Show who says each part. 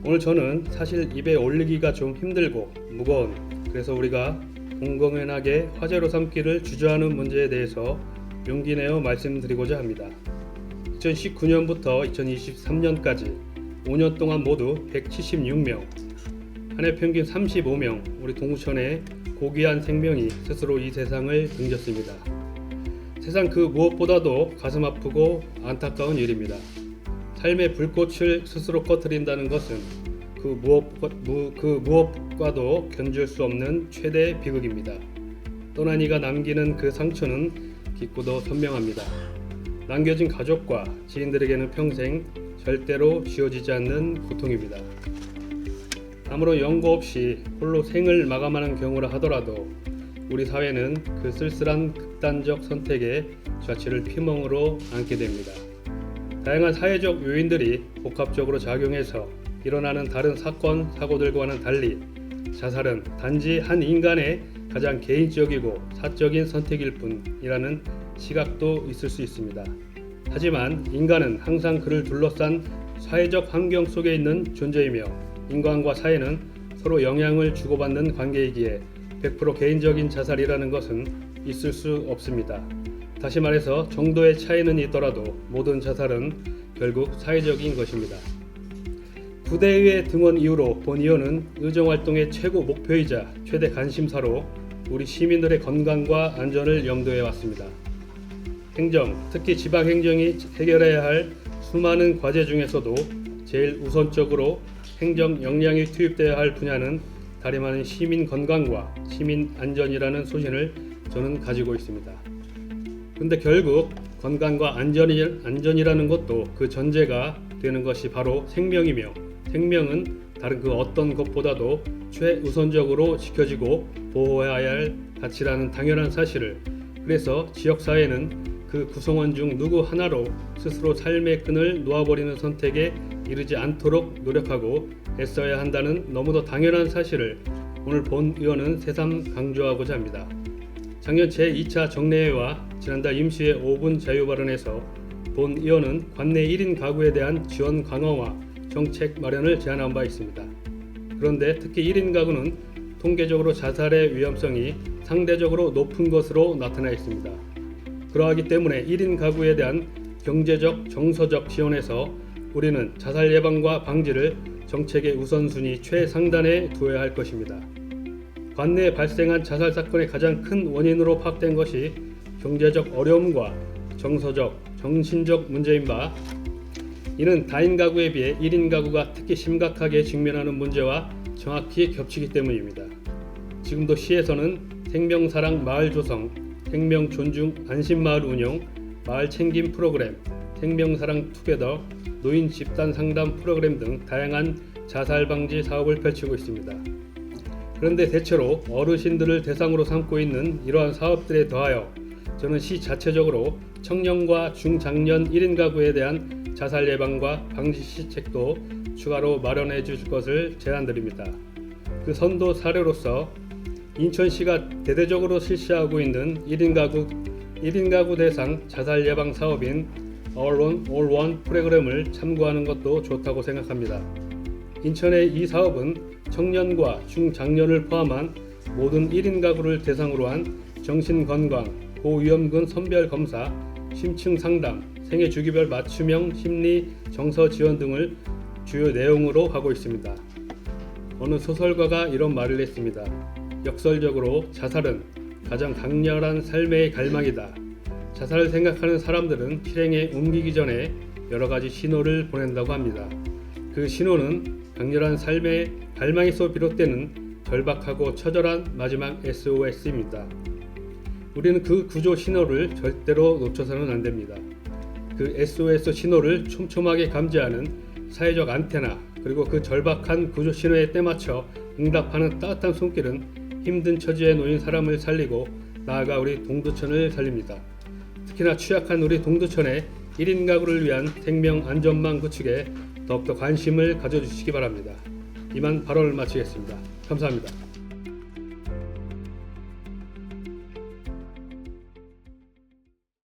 Speaker 1: 오늘 저는 사실 입에 올리기가 좀 힘들고 무거운, 그래서 우리가 공공연하게 화제로 삼기를 주저하는 문제에 대해서 용기 내어 말씀드리고자 합니다. 2019년부터 2023년까지 5년 동안 모두 176명, 한 해 평균 35명, 우리 동구천의 고귀한 생명이 스스로 이 세상을 등졌습니다. 세상 그 무엇보다도 가슴 아프고 안타까운 일입니다. 삶의 불꽃을 스스로 꺼뜨린다는 것은 그 무엇과도 견줄 수 없는 최대 비극입니다. 떠난 이가 남기는 그 상처는 깊고도 선명합니다. 남겨진 가족과 지인들에게는 평생 절대로 지워지지 않는 고통입니다. 아무런 연고 없이 홀로 생을 마감하는 경우라 하더라도 우리 사회는 그 쓸쓸한 극단적 선택의 좌치를 피멍으로 안게 됩니다. 다양한 사회적 요인들이 복합적으로 작용해서 일어나는 다른 사건, 사고들과는 달리 자살은 단지 한 인간의 가장 개인적이고 사적인 선택일 뿐이라는 시각도 있을 수 있습니다. 하지만 인간은 항상 그를 둘러싼 사회적 환경 속에 있는 존재이며 인간과 사회는 서로 영향을 주고받는 관계이기에 100% 개인적인 자살이라는 것은 있을 수 없습니다. 다시 말해서 정도의 차이는 있더라도 모든 자살은 결국 사회적인 것입니다. 부대의 등원 이후로 본 의원은 의정활동의 최고 목표이자 최대 관심사로 우리 시민들의 건강과 안전을 염두에 왔습니다. 행정, 특히 지방행정이 해결해야 할 수많은 과제 중에서도 제일 우선적으로 행정 역량이 투입되어야 할 분야는 다름 아닌 시민 건강과 시민 안전이라는 소신을 저는 가지고 있습니다. 그런데 결국 건강과 안전이라는 것도 그 전제가 되는 것이 바로 생명이며 생명은 다른 그 어떤 것보다도 최우선적으로 지켜지고 보호해야 할 가치라는 당연한 사실을, 그래서 지역사회는 그 구성원 중 누구 하나로 스스로 삶의 끈을 놓아버리는 선택에 이르지 않도록 노력하고 애써야 한다는 너무도 당연한 사실을 오늘 본 의원은 새삼 강조하고자 합니다. 작년 제2차 정례회와 지난달 임시회 5분 자유 발언에서 본 의원은 관내 1인 가구에 대한 지원 강화와 정책 마련을 제안한 바 있습니다. 그런데 특히 1인 가구는 통계적으로 자살의 위험성이 상대적으로 높은 것으로 나타나 있습니다. 그러하기 때문에 1인 가구에 대한 경제적, 정서적 지원에서 우리는 자살 예방과 방지를 정책의 우선순위 최상단에 두어야 할 것입니다. 관내에 발생한 자살 사건의 가장 큰 원인으로 파악된 것이 경제적 어려움과 정서적, 정신적 문제인 바, 이는 다인 가구에 비해 1인 가구가 특히 심각하게 직면하는 문제와 정확히 겹치기 때문입니다. 지금도 시에서는 생명사랑 마을 조성, 생명 존중 안심마을 운영, 마을 챙김 프로그램, 생명사랑 투게더, 노인 집단 상담 프로그램 등 다양한 자살 방지 사업을 펼치고 있습니다. 그런데 대체로 어르신들을 대상으로 삼고 있는 이러한 사업들에 더하여 저는 시 자체적으로 청년과 중장년 1인 가구에 대한 자살 예방과 방지 시책도 추가로 마련해 주실 것을 제안드립니다. 그 선도 사례로서 인천시가 대대적으로 실시하고 있는 1인 가구 대상 자살 예방 사업인 All One 프로그램을 참고하는 것도 좋다고 생각합니다. 인천의 이 사업은 청년과 중장년을 포함한 모든 1인 가구를 대상으로 한 정신건강, 고위험군 선별검사, 심층 상담, 생애 주기별 맞춤형 심리 정서 지원 등을 주요 내용으로 하고 있습니다. 어느 소설가가 이런 말을 했습니다. 역설적으로 자살은 가장 강렬한 삶의 갈망이다. 자살을 생각하는 사람들은 실행에 옮기기 전에 여러 가지 신호를 보낸다고 합니다. 그 신호는 강렬한 삶의 갈망에서 비롯되는 절박하고 처절한 마지막 SOS입니다. 우리는 그 구조 신호를 절대로 놓쳐서는 안 됩니다. 그 SOS 신호를 촘촘하게 감지하는 사회적 안테나, 그리고 그 절박한 구조 신호에 때맞춰 응답하는 따뜻한 손길은 힘든 처지에 놓인 사람을 살리고 나아가 우리 동두천을 살립니다. 특히나 취약한 우리 동두천의 1인 가구를 위한 생명 안전망 구축에 더욱더 관심을 가져주시기 바랍니다. 이만 발언을 마치겠습니다. 감사합니다.